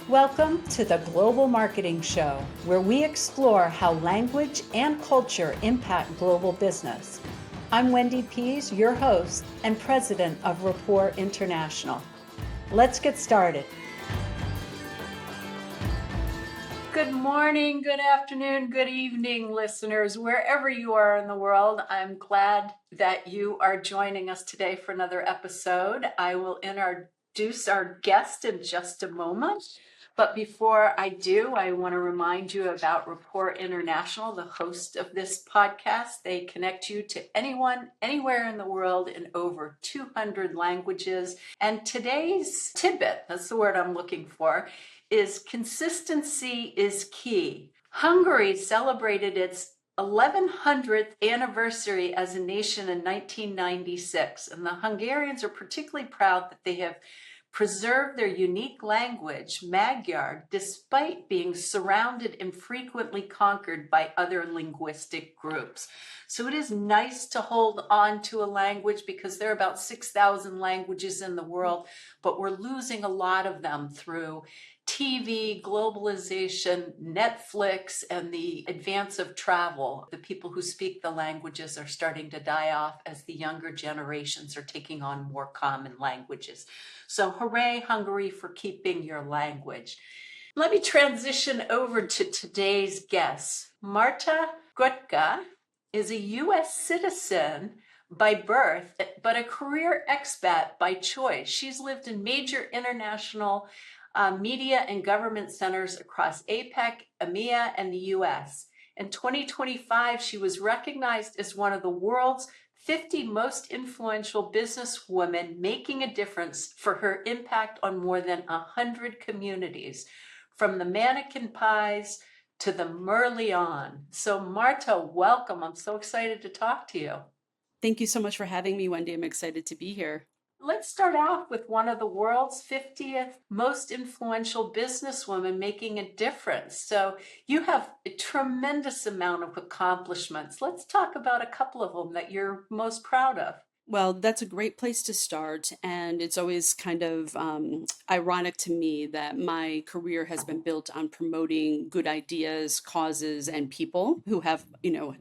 Welcome to the Global Marketing Show, where we explore how language and culture impact global business. I'm Wendy Pease, your host and president of Rapport International. Let's get started. Good morning, good afternoon, good evening, listeners, wherever you are in the world. I'm glad that you are joining us today for another episode. I will introduce our guest in just a moment. But before I do, I want to remind you about Rapport International, the host of this podcast. They connect you to anyone, anywhere in the world in over 200 languages. And today's tidbit, that's the word I'm looking for, is consistency is key. Hungary celebrated its 1100th anniversary as a nation in 1996, and the Hungarians are particularly proud that they have preserved their unique language, Magyar, despite being surrounded and frequently conquered by other linguistic groups. So it is nice to hold on to a language because there are about 6,000 languages in the world, but we're losing a lot of them through TV, globalization, Netflix, and the advance of travel. The people who speak the languages are starting to die off as the younger generations are taking on more common languages. So hooray, Hungary, for keeping your language. Let me transition over to today's guest. Marta Grutka is a U.S. citizen by birth, but a career expat by choice. She's lived in major international media and government centers across APAC, EMEA, and the US. In 2025, she was recognized as one of the world's 50 most influential businesswomen making a difference for her impact on more than 100 communities, from the Mannequin Pis to the Merlion. So Marta, welcome. I'm so excited to talk to you. Thank you so much for having me, Wendy. I'm excited to be here. Let's start out with one of the world's 50th most influential businesswomen making a difference. So you have a tremendous amount of accomplishments. Let's talk about a couple of them that you're most proud of. Well, that's a great place to start. And it's always kind of ironic to me that my career has been built on promoting good ideas, causes, and people who have,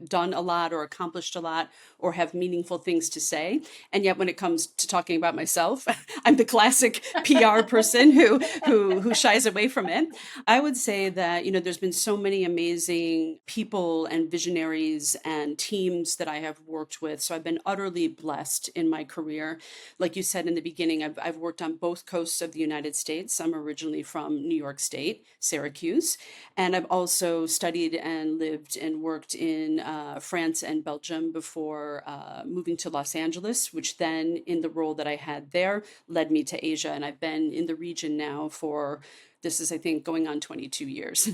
done a lot or accomplished a lot or have meaningful things to say. And yet when it comes to talking about myself, I'm the classic PR person who shies away from it. I would say that, there's been so many amazing people and visionaries and teams that I have worked with. So I've been utterly blessed in my career. Like you said in the beginning, I've worked on both coasts of the United States. I'm originally from New York State, Syracuse, and I've also studied and lived and worked in France and Belgium before moving to Los Angeles, which then in the role that I had there led me to Asia. And I've been in the region now for this is, I think, going on 22 years.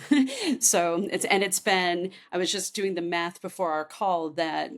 So it's been, I was just doing the math before our call that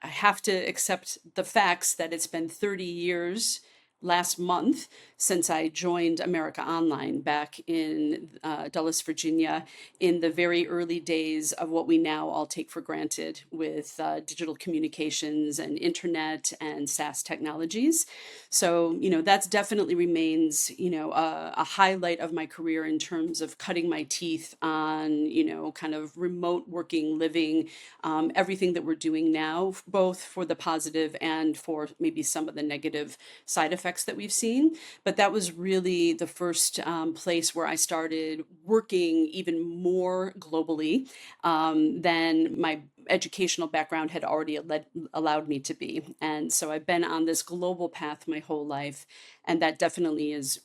I have to accept the facts that it's been 30 years last month since I joined America Online back in Dulles, Virginia, in the very early days of what we now all take for granted with digital communications and internet and SaaS technologies. So, that's definitely remains, a highlight of my career in terms of cutting my teeth on, kind of remote working, living, everything that we're doing now, both for the positive and for maybe some of the negative side effects that we've seen. But that was really the first place where I started working even more globally than my educational background had already allowed me to be. And so I've been on this global path my whole life. And that definitely is,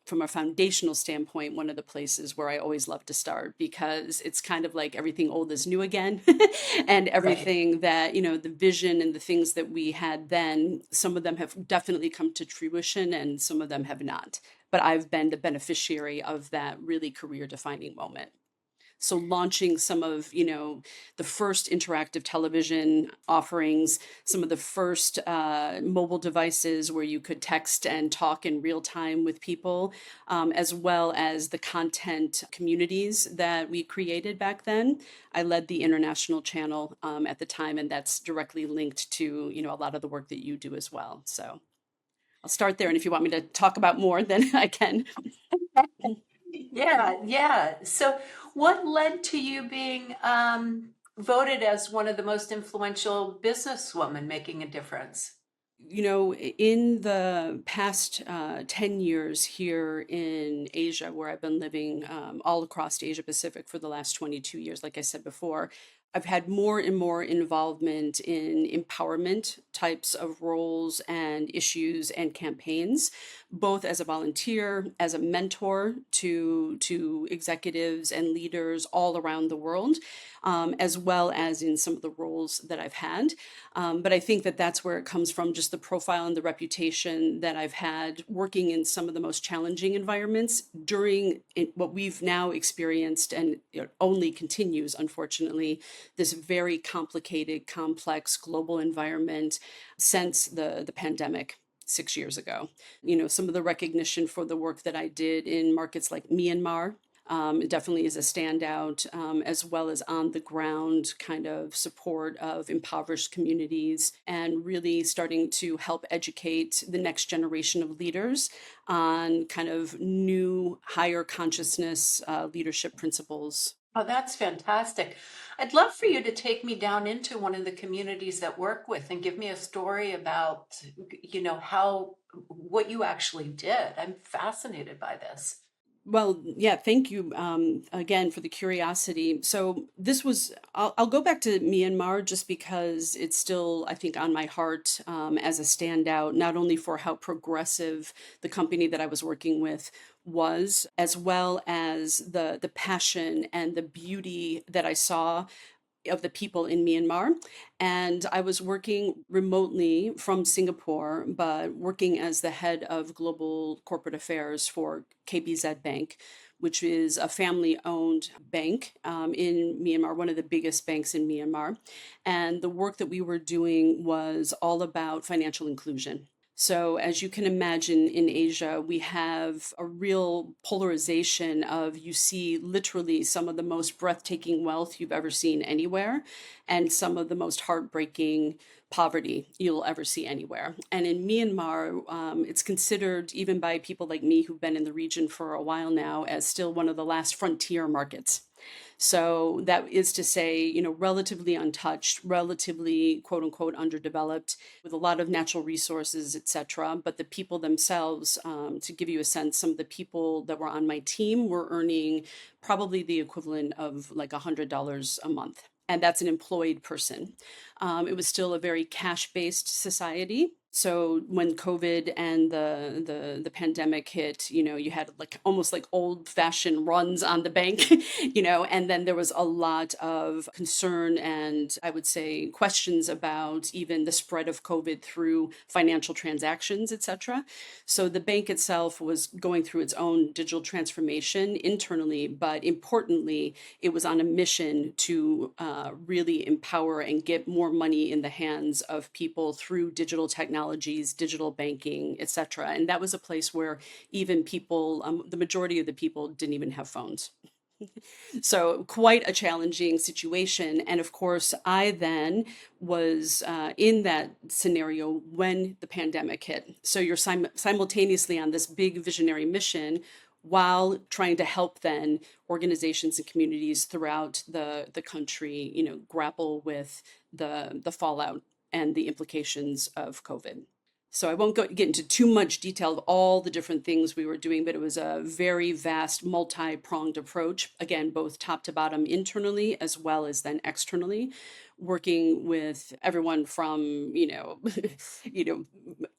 from a foundational standpoint, one of the places where I always love to start, because it's kind of like everything old is new again. And everything that, the vision and the things that we had then, some of them have definitely come to fruition and some of them have not. But I've been the beneficiary of that really career defining moment. So launching some of, the first interactive television offerings, some of the first mobile devices where you could text and talk in real time with people, as well as the content communities that we created back then. I led the international channel at the time, and that's directly linked to, a lot of the work that you do as well. So I'll start there. And if you want me to talk about more, then I can. Yeah. So, what led to you being voted as one of the most influential businesswomen making a difference? In the past 10 years here in Asia, where I've been living all across Asia Pacific for the last 22 years, like I said before, I've had more and more involvement in empowerment types of roles and issues and campaigns, both as a volunteer, as a mentor to executives and leaders all around the world, as well as in some of the roles that I've had. But I think that that's where it comes from, just the profile and the reputation that I've had working in some of the most challenging environments during what we've now experienced, and it only continues, unfortunately, this very complicated, complex global environment since the pandemic. 6 years ago. Some of the recognition for the work that I did in markets like Myanmar, it definitely is a standout, as well as on the ground kind of support of impoverished communities and really starting to help educate the next generation of leaders on kind of new, higher consciousness leadership principles. Oh, that's fantastic. I'd love for you to take me down into one of the communities that work with and give me a story about, how what you actually did. I'm fascinated by this. Well, yeah, thank you again for the curiosity. So I'll go back to Myanmar just because it's still, I think, on my heart as a standout, not only for how progressive the company that I was working with was, as well as the passion and the beauty that I saw of the people in Myanmar. And I was working remotely from Singapore, but working as the head of global corporate affairs for KBZ Bank, which is a family owned bank in Myanmar, one of the biggest banks in Myanmar. And the work that we were doing was all about financial inclusion. So, as you can imagine, in Asia, we have a real polarization of you see literally some of the most breathtaking wealth you've ever seen anywhere, and some of the most heartbreaking poverty you'll ever see anywhere. And in Myanmar, it's considered, even by people like me who've been in the region for a while now, as still one of the last frontier markets. So that is to say, relatively untouched, relatively quote unquote underdeveloped, with a lot of natural resources, etc. But the people themselves, to give you a sense, some of the people that were on my team were earning probably the equivalent of like $100 a month. And that's an employed person. It was still a very cash-based society. So when COVID and the pandemic hit, you had like almost like old-fashioned runs on the bank, and then there was a lot of concern and I would say questions about even the spread of COVID through financial transactions, etc. So the bank itself was going through its own digital transformation internally, but importantly, it was on a mission to really empower and get more money in the hands of people through digital technologies, digital banking, etc. And that was a place where even people, the majority of the people didn't even have phones. So quite a challenging situation. And of course, I then was in that scenario when the pandemic hit. So you're simultaneously on this big visionary mission while trying to help then organizations and communities throughout the country, grapple with the fallout and the implications of COVID. So I won't get into too much detail of all the different things we were doing, but it was a very vast, multi-pronged approach, again, both top to bottom internally as well as then externally, working with everyone from, you know,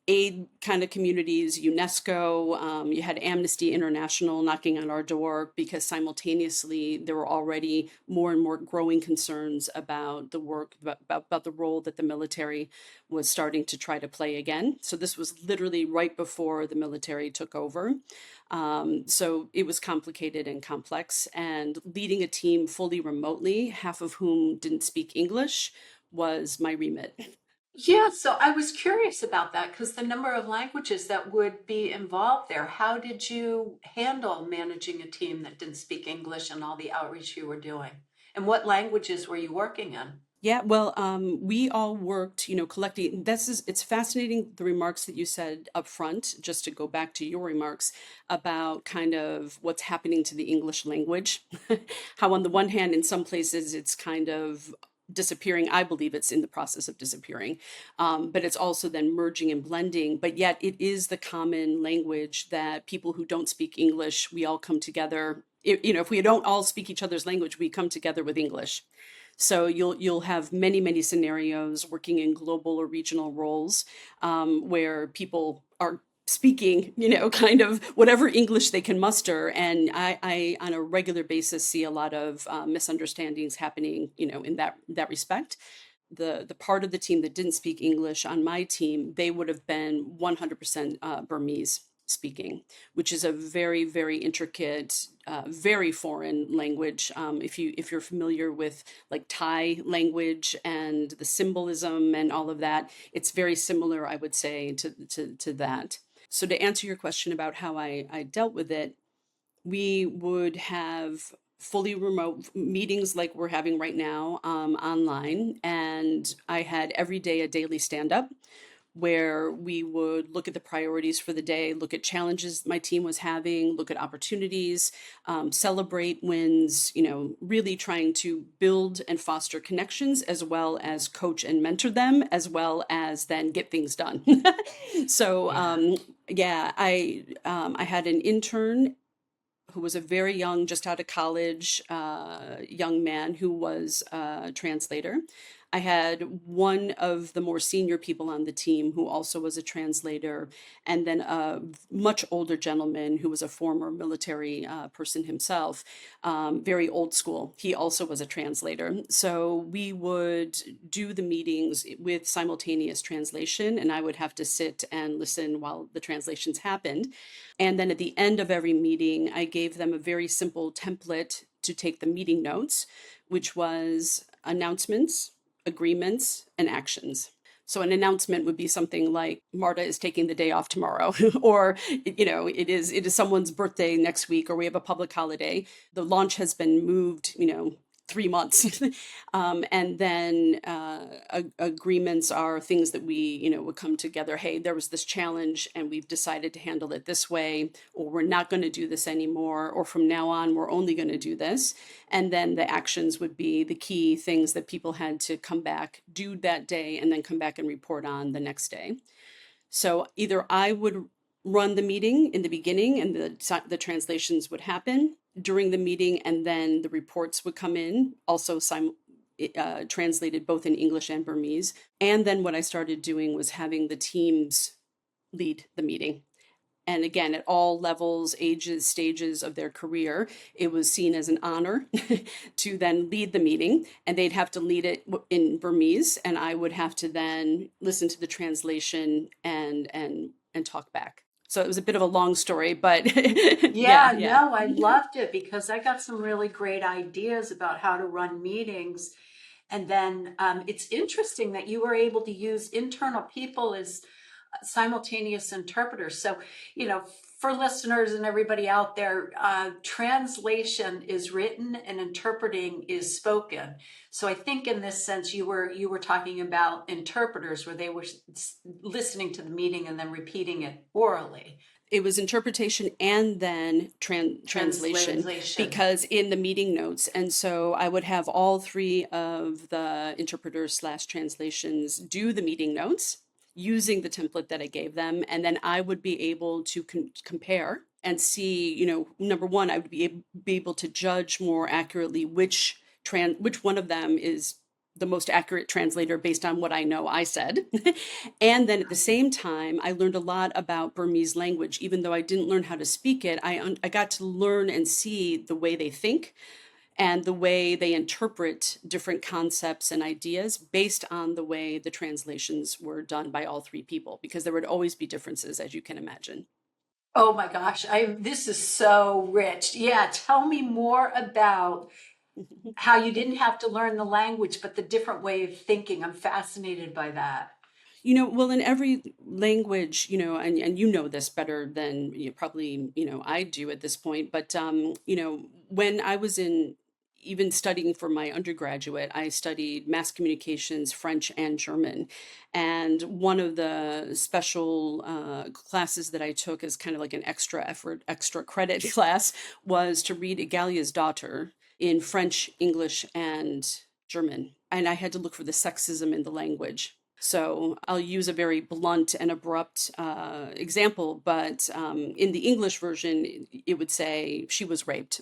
aid kind of communities, UNESCO, you had Amnesty International knocking on our door because simultaneously there were already more and more growing concerns about the work, about the role that the military was starting to try to play again. So this was literally right before the military took over. So it was complicated and complex, and leading a team fully remotely, half of whom didn't speak English, was my remit. Yeah, so I was curious about that because the number of languages that would be involved there. How did you handle managing a team that didn't speak English and all the outreach you were doing? And what languages were you working in? Yeah, well, we all worked, collecting. It's fascinating the remarks that you said up front, just to go back to your remarks about kind of what's happening to the English language. How, on the one hand, in some places it's kind of disappearing. I believe it's in the process of disappearing, but it's also then merging and blending. But yet, it is the common language that people who don't speak English, we all come together. If we don't all speak each other's language, we come together with English. So you'll have many scenarios working in global or regional roles, where people are speaking, kind of whatever English they can muster. And I on a regular basis see a lot of misunderstandings happening, in that respect. The part of the team that didn't speak English on my team, they would have been 100% Burmese speaking, which is a very intricate, very foreign language. If you're familiar with like Thai language and the symbolism and all of that, it's very similar, I would say, to that. So to answer your question about how I dealt with it, we would have fully remote meetings like we're having right now, online. And I had every day a daily stand up where we would look at the priorities for the day, look at challenges my team was having, look at opportunities, celebrate wins, really trying to build and foster connections as well as coach and mentor them, as well as then get things done. So, Yeah. yeah, I had an intern who was a very young, just out of college, young man who was a translator. I had one of the more senior people on the team who also was a translator, and then a much older gentleman who was a former military person himself, very old school. He also was a translator. So we would do the meetings with simultaneous translation, and I would have to sit and listen while the translations happened. And then at the end of every meeting, I gave them a very simple template to take the meeting notes, which was announcements, agreements, and actions. So an announcement would be something like Marta is taking the day off tomorrow, or it is someone's birthday next week, or we have a public holiday. The launch has been moved, 3 months. And then agreements are things that we, would come together. Hey, there was this challenge and we've decided to handle it this way, or we're not going to do this anymore, or from now on, we're only going to do this. And then the actions would be the key things that people had to come back, do that day, and then come back and report on the next day. So either I would run the meeting in the beginning and the translations would happen during the meeting, and then the reports would come in, also translated both in English and Burmese. And then what I started doing was having the teams lead the meeting. And again, at all levels, ages, stages of their career, it was seen as an honor to then lead the meeting. And they'd have to lead it in Burmese, and I would have to then listen to the translation and talk back. So it was a bit of a long story, but Yeah, yeah. no, I loved it because I got some really great ideas about how to run meetings. And then it's interesting that you were able to use internal people as simultaneous interpreters. So, for listeners and everybody out there, translation is written and interpreting is spoken. So I think in this sense, you were talking about interpreters where they were listening to the meeting and then repeating it orally. It was interpretation and then translation, Translation. because in the meeting notes. And so I would have all three of the interpreters slash translations do the meeting notes using the template that I gave them. And then I would be able to compare and see, number one, I would be able to judge more accurately which one of them is the most accurate translator based on what I know I said. And then at the same time, I learned a lot about Burmese language. Even though I didn't learn how to speak it, I got to learn and see the way they think and the way they interpret different concepts and ideas based on the way the translations were done by all three people, because there would always be differences, as you can imagine. Oh my gosh, this is so rich. Yeah, tell me more about how you didn't have to learn the language, but the different way of thinking. I'm fascinated by that. Well, in every language, and you know this better than probably, I do at this point, but, when I was in even studying for my undergraduate, I studied mass communications, French and German. And one of the special classes that I took as kind of like an extra effort, extra credit class was to read Egalia's Daughter in French, English, and German. And I had to look for the sexism in the language. So I'll use a very blunt and abrupt example, but in the English version, it would say she was raped.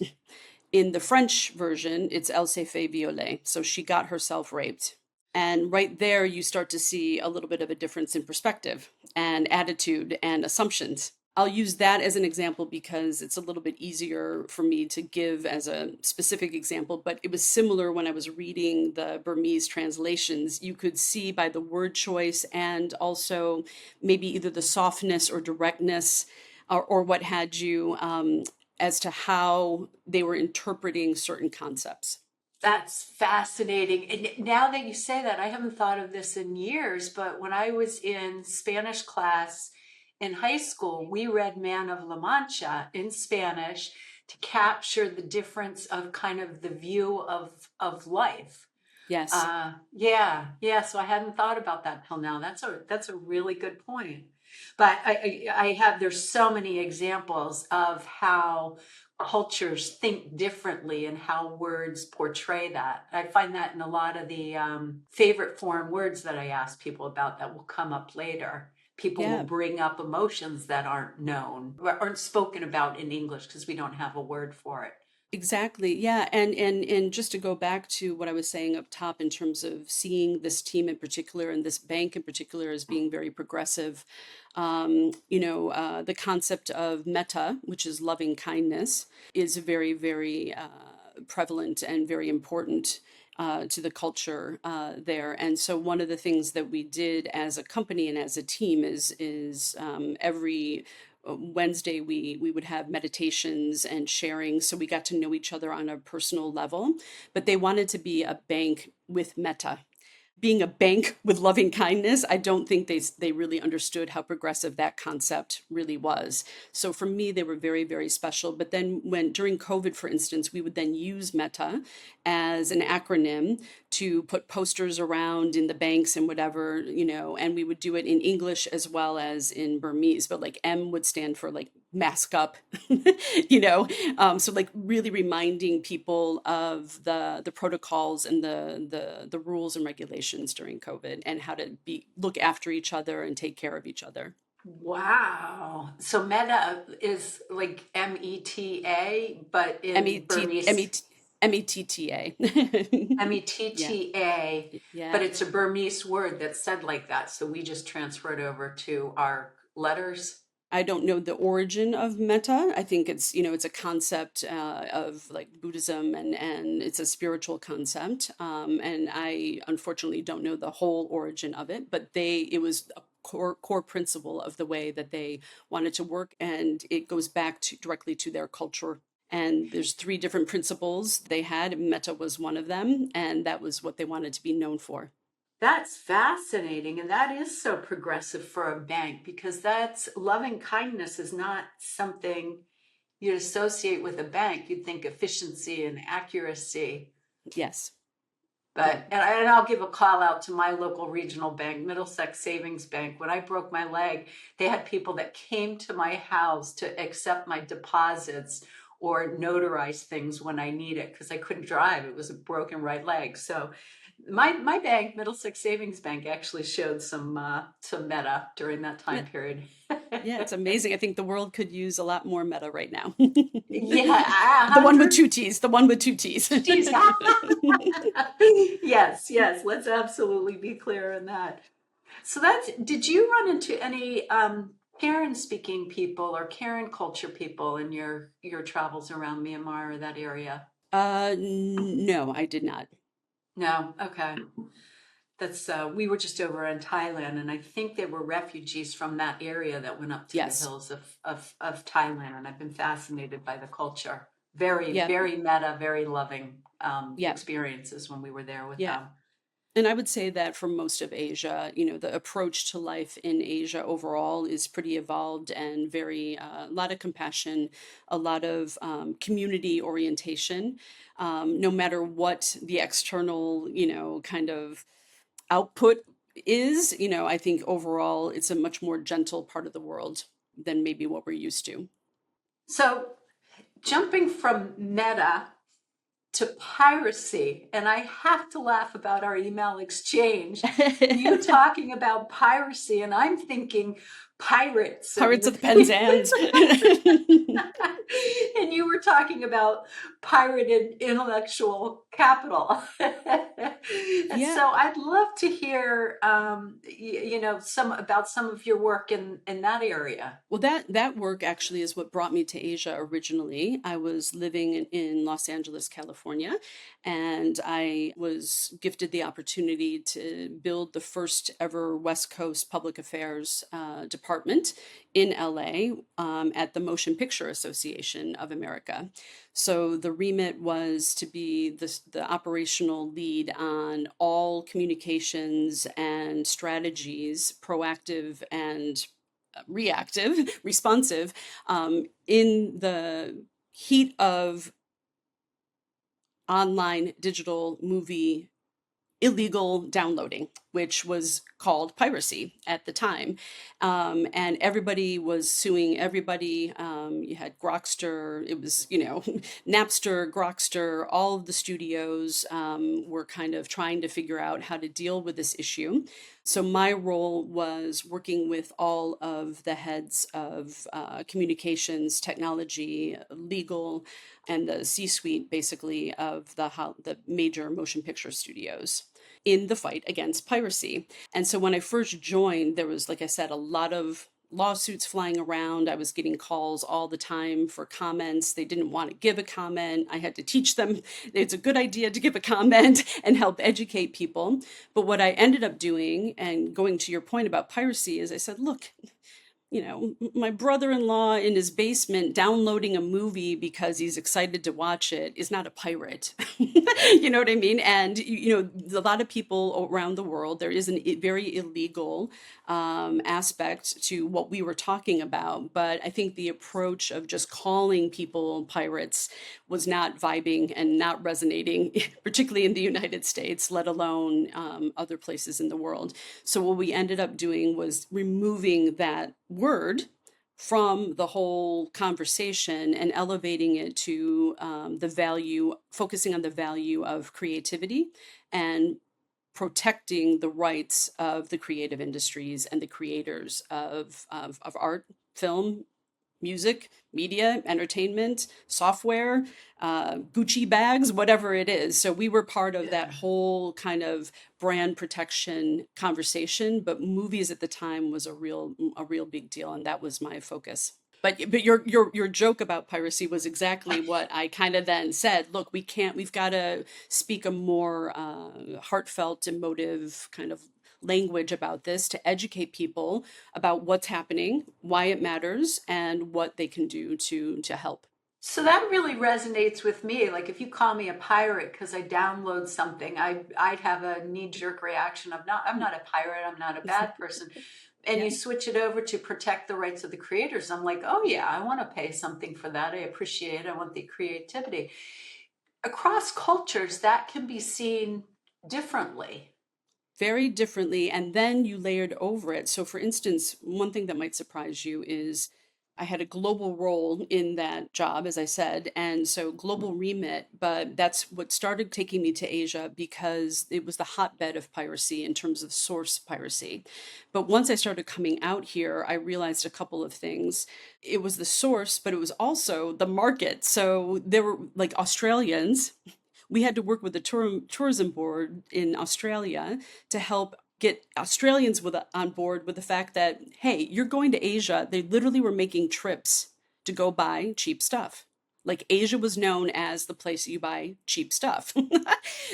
In the French version, it's elle s'est fait violer. So she got herself raped. And right there, you start to see a little bit of a difference in perspective and attitude and assumptions. I'll use that as an example because it's a little bit easier for me to give as a specific example, but it was similar when I was reading the Burmese translations. You could see by the word choice and also maybe either the softness or directness or what had you as to how they were interpreting certain concepts. That's fascinating. And now that you say that, I haven't thought of this in years, but when I was in Spanish class in high school, we read Man of La Mancha in Spanish to capture the difference of kind of the view of life. Yes. Yeah. So I hadn't thought about that till now. That's a really good point. But I have there's so many examples of how cultures think differently and how words portray that. I find that in a lot of the favorite foreign words that I ask people about that will come up later. People will Yeah. bring up emotions that aren't known or aren't spoken about in English because we don't have a word for it. Exactly. Yeah. And just to go back to what I was saying up top in terms of seeing this team in particular and this bank in particular as being very progressive, the concept of metta, which is loving kindness, is very, very prevalent and very important to the culture there. And so one of the things that we did as a company and as a team is every Wednesday we would have meditations and sharing, so we got to know each other on a personal level. But they wanted to be a bank with metta, being a bank with loving kindness. I don't think they really understood how progressive that concept really was. So for me, they were very, very special. But then when during COVID, for instance, we would then use Meta as an acronym to put posters around in the banks and whatever, and we would do it in English as well as in Burmese. But like M would stand for like mask up, so like really reminding people of the protocols and the rules and regulations during COVID and how to look after each other and take care of each other. Wow. So meta is like META, but M in E T M E Burmese, T METTA. Yeah. METTA, but Yeah. it's a Burmese word that's said like that. So we just transfer it over to our letters. I don't know the origin of metta. I think it's a concept of like Buddhism and it's a spiritual concept. And I unfortunately don't know the whole origin of it, but it was a core principle of the way that they wanted to work. And it goes back directly to their culture. And there's three different principles they had. Metta was one of them. And that was what they wanted to be known for. That's fascinating. And that is so progressive for a bank because that's loving kindness is not something you'd associate with a bank. You'd think efficiency and accuracy. Yes. Yeah. And I'll give a call out to my local regional bank, Middlesex Savings Bank. When I broke my leg, they had people that came to my house to accept my deposits or notarize things when I need it because I couldn't drive. It was a broken right leg. So my bank, Middlesex Savings Bank, actually showed some meta during that time period. Yeah, it's amazing. I think the world could use a lot more meta right now. Yeah, The one with 100. two T's, the one with two T's. Geez. Yes. Let's absolutely be clear on that. So did you run into any Karen speaking people or Karen culture people in your travels around Myanmar or that area? No, I did not. No. Okay. That's we were just over in Thailand, and I think there were refugees from that area that went up to the Yes. hills of Thailand, and I've been fascinated by the culture. Very, Yeah. very meta, very loving Yeah. experiences when we were there with Yeah. them. And I would say that for most of Asia, the approach to life in Asia overall is pretty evolved and very, a lot of compassion, a lot of community orientation. No matter what the external, kind of output is, I think overall it's a much more gentle part of the world than maybe what we're used to. So, jumping from meta to piracy, and I have to laugh about our email exchange. You talking about piracy, and I'm thinking pirates and Pirates of the Penzance. and you were talking about pirated intellectual capital. And Yeah. so I'd love to hear, some about some of your work in that area. Well, that work actually is what brought me to Asia originally. I was living in Los Angeles, California, and I was gifted the opportunity to build the first ever West Coast public affairs department in LA at the Motion Picture Association of America. So the remit was to be the operational lead on all communications and strategies, proactive and reactive, responsive, in the heat of online digital movie illegal downloading, which was called piracy at the time. And everybody was suing everybody. You had Grokster, it was, Napster, Grokster, all of the studios were kind of trying to figure out how to deal with this issue. So my role was working with all of the heads of communications, technology, legal, and the C-suite, basically, of the major motion picture studios in the fight against piracy. And so when I first joined, there was, like I said, a lot of lawsuits flying around. I was getting calls all the time for comments. They didn't want to give a comment. I had to teach them it's a good idea to give a comment and help educate people. But what I ended up doing, and going to your point about piracy, is I said, look, my brother-in-law in his basement downloading a movie because he's excited to watch it is not a pirate. You know what I mean? And, a lot of people around the world, there is a very illegal aspect to what we were talking about. But I think the approach of just calling people pirates was not vibing and not resonating, particularly in the United States, let alone other places in the world. So what we ended up doing was removing that word from the whole conversation and elevating it to the value, focusing on the value of creativity and protecting the rights of the creative industries and the creators of art, film, music, media, entertainment, software, Gucci bags, whatever it is. So we were part of that whole kind of brand protection conversation, but movies at the time was a real big deal, and that was my focus. But your joke about piracy was exactly what I kind of then said. Look, we've got to speak a more heartfelt, emotive kind of language about this to educate people about what's happening, why it matters, and what they can do to help. So that really resonates with me. Like if you call me a pirate because I download something, I'd have a knee-jerk reaction of I'm not a pirate, I'm not a bad person. And Yeah. you switch it over to protect the rights of the creators. I'm like, oh yeah, I want to pay something for that. I appreciate it. I want the creativity. Across cultures, that can be seen differently. Very differently, and then you layered over it. So for instance, one thing that might surprise you is I had a global role in that job, as I said, and so global remit, but that's what started taking me to Asia because it was the hotbed of piracy in terms of source piracy. But once I started coming out here, I realized a couple of things. It was the source, but it was also the market. So there were like Australians, we had to work with the tourism board in Australia to help get Australians on board with the fact that, hey, you're going to Asia. They literally were making trips to go buy cheap stuff. Like Asia was known as the place you buy cheap stuff.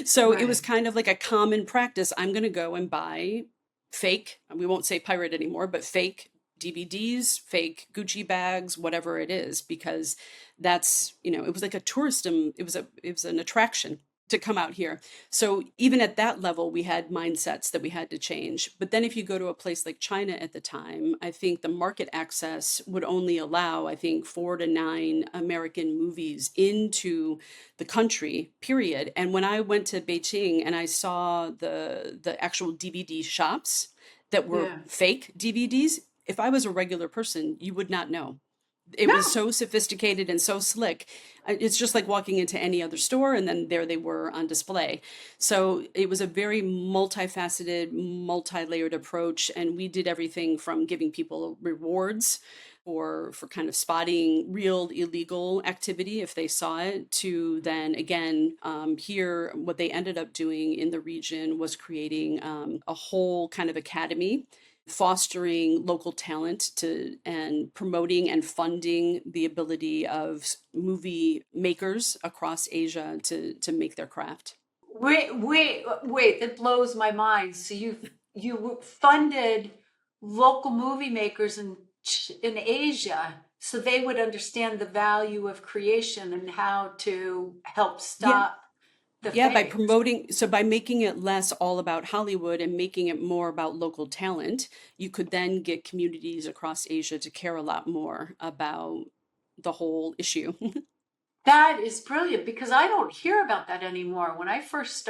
So it was Right. kind of like a common practice. I'm going to go and buy fake, we won't say pirate anymore, but fake DVDs, fake Gucci bags, whatever it is, because that's, it was like a tourism, it was an attraction. to come out here. So even at that level, we had mindsets that we had to change. But then if you go to a place like China at the time, I think the market access would only allow, I think, 4 to 9 American movies into the country, period. And when I went to Beijing and I saw the actual DVD shops that were Yeah. fake DVDs, if I was a regular person, you would not know. It was No. so sophisticated and so slick. It's just like walking into any other store, and then there they were on display. So it was a very multifaceted, multi-layered approach, and we did everything from giving people rewards for kind of spotting real illegal activity if they saw it, to then again, here what they ended up doing in the region was creating a whole kind of academy, fostering local talent to and promoting and funding the ability of movie makers across Asia to make their craft. Wait, it blows my mind. So you funded local movie makers in Asia so they would understand the value of creation and how to help Yeah. stop the Yeah, by fakes. promoting, so by making it less all about Hollywood and making it more about local talent, you could then get communities across Asia to care a lot more about the whole issue. That is brilliant because I don't hear about that anymore. When I first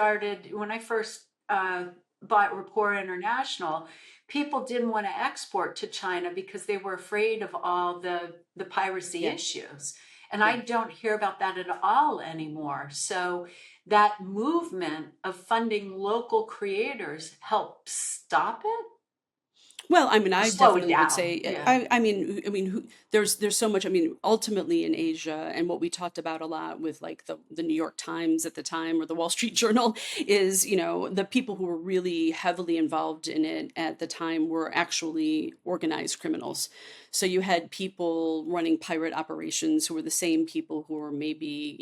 bought Rapport International, people didn't want to export to China because they were afraid of all the piracy Yeah, issues. And I yeah. don't hear about that at all anymore. So that movement of funding local creators helped stop it Well, I mean, or I slow it definitely would down. say, Yeah. there's so much. I mean, ultimately in Asia, and what we talked about a lot with like the New York Times at the time or the Wall Street Journal is, the people who were really heavily involved in it at the time were actually organized criminals. So you had people running pirate operations who were the same people who were maybe,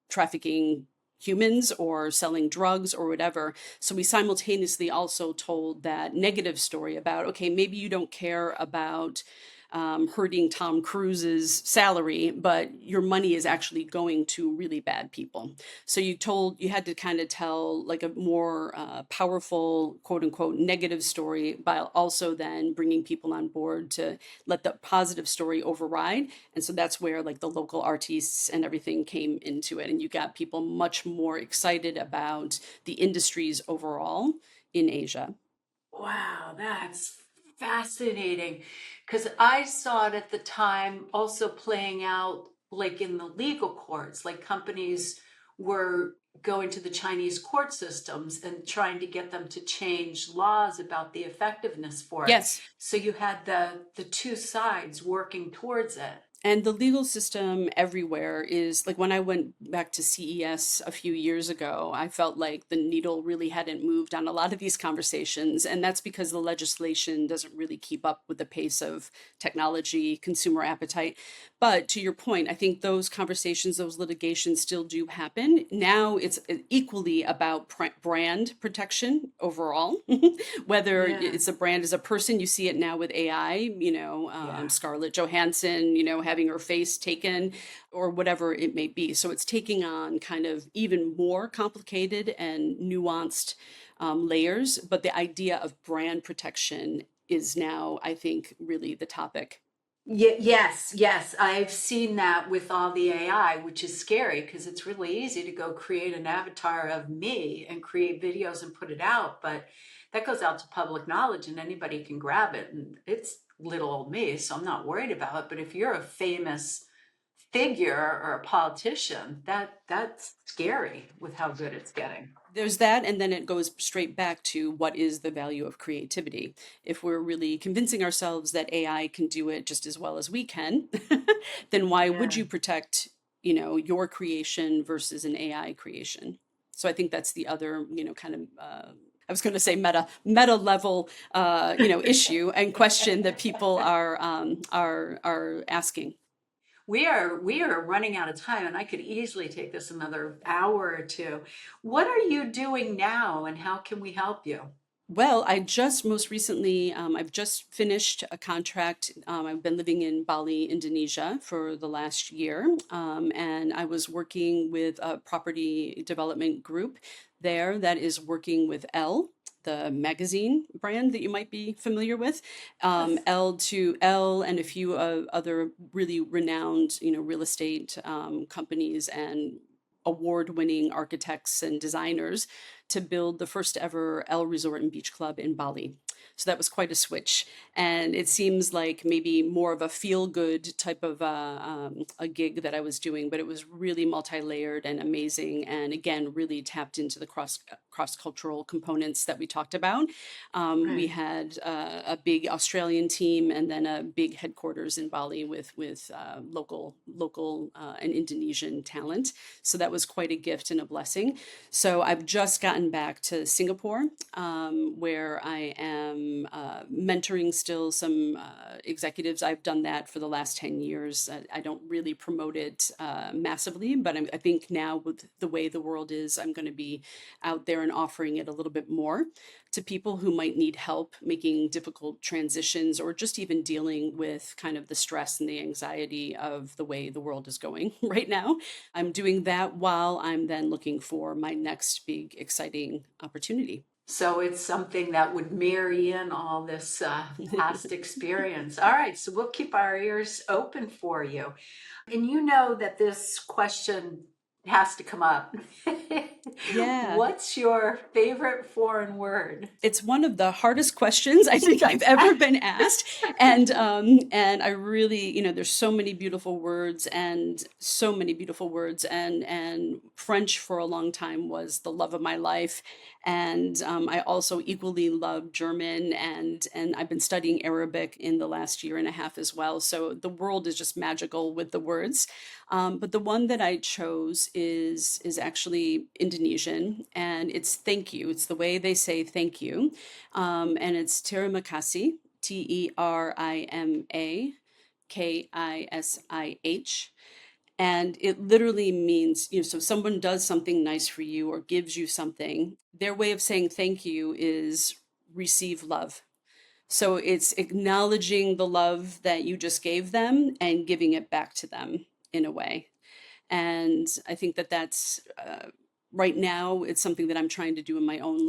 trafficking humans or selling drugs or whatever. So we simultaneously also told that negative story about, okay, maybe you don't care about hurting Tom Cruise's salary, but your money is actually going to really bad people. So you had to kind of tell like a more powerful, quote unquote, negative story, by also then bringing people on board to let the positive story override. And so that's where like the local artists and everything came into it. And you got people much more excited about the industries overall in Asia. Wow, that's fascinating. Because I saw it at the time also playing out like in the legal courts, like companies were going to the Chinese court systems and trying to get them to change laws about the effectiveness for it. Yes. So you had the two sides working towards it. And the legal system everywhere is like when I went back to CES a few years ago, I felt like the needle really hadn't moved on a lot of these conversations. And that's because the legislation doesn't really keep up with the pace of technology, consumer appetite. But to your point, I think those conversations, those litigations still do happen. Now it's equally about brand protection overall, whether Yeah. it's a brand as a person. You see it now with AI, Yeah. Scarlett Johansson, having her face taken or whatever it may be. So it's taking on kind of even more complicated and nuanced layers. But the idea of brand protection is now, I think, really the topic. Yes, I've seen that with all the AI, which is scary because it's really easy to go create an avatar of me and create videos and put it out, but that goes out to public knowledge and anybody can grab it and it's little old me, so I'm not worried about it. But if you're a famous figure or a politician, that's scary with how good it's getting. There's that, and then it goes straight back to what is the value of creativity. If we're really convincing ourselves that AI can do it just as well as we can, then why would Yeah. you protect, your creation versus an AI creation? So I think that's the other, kind of I was going to say meta level, issue and question that people are asking. We are running out of time and I could easily take this another hour or two. What are you doing now and how can we help you? Well, I just most recently, I've just finished a contract. I've been living in Bali, Indonesia for the last year, and I was working with a property development group there that is working with Elle, the magazine brand that you might be familiar with, Yes. L and a few other really renowned, real estate companies and award-winning architects and designers to build the first ever El Resort and Beach Club in Bali. So that was quite a switch. And it seems like maybe more of a feel good type of a gig that I was doing, but it was really multi layered and amazing. And again, really tapped into the cross cultural components that we talked about. We Right. had a big Australian team and then a big headquarters in Bali with local and Indonesian talent. So that was quite a gift and a blessing. So I've just gotten back to Singapore, where I am mentoring still some executives. I've done that for the last 10 years. I don't really promote it massively, but I think now with the way the world is, I'm going to be out there and offering it a little bit more to people who might need help making difficult transitions or just even dealing with kind of the stress and the anxiety of the way the world is going right now. I'm doing that while I'm then looking for my next big, exciting opportunity. So it's something that would marry in all this past experience. All right, so we'll keep our ears open for you. And you know that this question has to come up. Yeah, What's your favorite foreign word? it's one of the hardest questions I think I've ever been asked, and I really, there's so many beautiful words and so many beautiful words, and French for a long time was the love of my life, and I also equally love German, and I've been studying Arabic in the last year and a half as well. So the world is just magical with the words. But the one that I chose is actually Indonesian, and it's thank you. It's the way they say thank you, and it's terima kasih, Terima Kasih, and it literally means, so someone does something nice for you or gives you something. Their way of saying thank you is receive love. So it's acknowledging the love that you just gave them and giving it back to them in a way. And I think that that's right now it's something that I'm trying to do in my own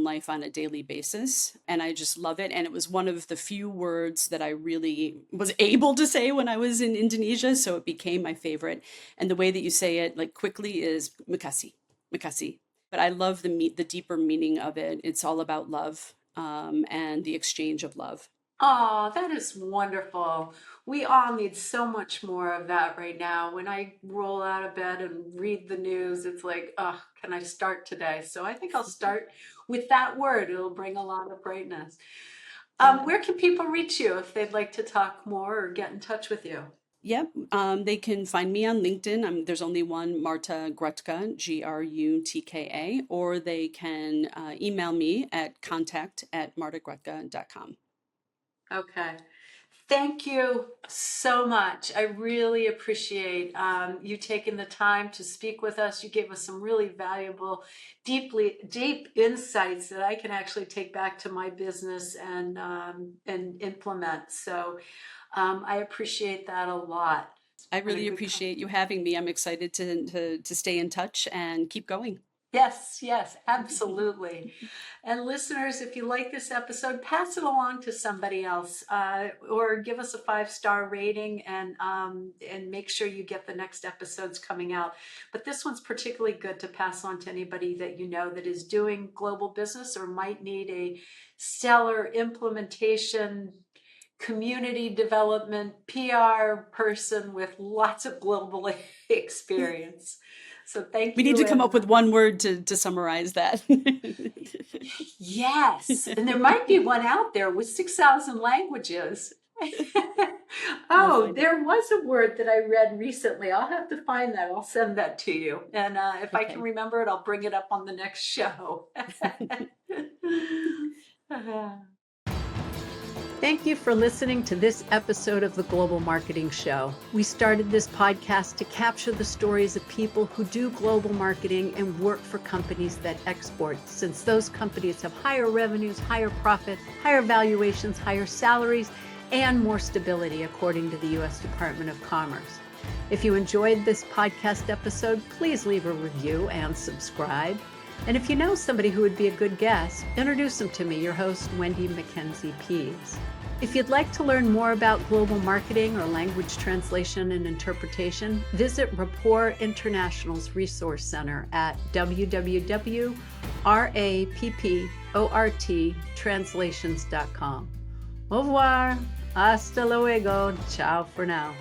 life on a daily basis, and I just love it. And it was one of the few words that I really was able to say when I was in Indonesia, so it became my favorite. And the way that you say it like quickly is makasi, makasi. But I love the deeper meaning of it. It's all about love, and the exchange of love. Oh, that is wonderful. We all need so much more of that right now. When I roll out of bed and read the news, it's like, oh, can I start today? So I think I'll start with that word. It'll bring a lot of brightness. Yeah. Where can people reach you if they'd like to talk more or get in touch with you? Yep. They can find me on LinkedIn. There's only one, Marta Grutka, Grutka, or they can email me at contact@martagrutka.com. Okay. Thank you so much. I really appreciate you taking the time to speak with us. You gave us some really valuable, deep insights that I can actually take back to my business and implement. So I appreciate that a lot. I It's been a really good appreciate you having me. I'm excited to stay in touch and keep going. Yes, yes, absolutely. And listeners, if you like this episode, pass it along to somebody else, or give us a 5-star rating, and make sure you get the next episodes coming out. But this one's particularly good to pass on to anybody that you know that is doing global business or might need a stellar implementation, community development, PR person with lots of global experience. So thank We need you, to come up and with one word to summarize that. yes, and there might be one out there with 6,000 languages. We'll Oh, find it. there was a word that I read recently. I'll have to find that. I'll send that to you. And if I can Okay. remember it, I'll bring it up on the next show. Thank you for listening to this episode of the Global Marketing Show. We started this podcast to capture the stories of people who do global marketing and work for companies that export, since those companies have higher revenues, higher profits, higher valuations, higher salaries, and more stability, according to the U.S. Department of Commerce. If you enjoyed this podcast episode, please leave a review and subscribe. And if you know somebody who would be a good guest, introduce them to me, your host, Wendy MacKenzie Pease. If you'd like to learn more about global marketing or language translation and interpretation, visit Rapport International's Resource Center at www.rapport translations.com. Au revoir. Hasta luego. Ciao for now.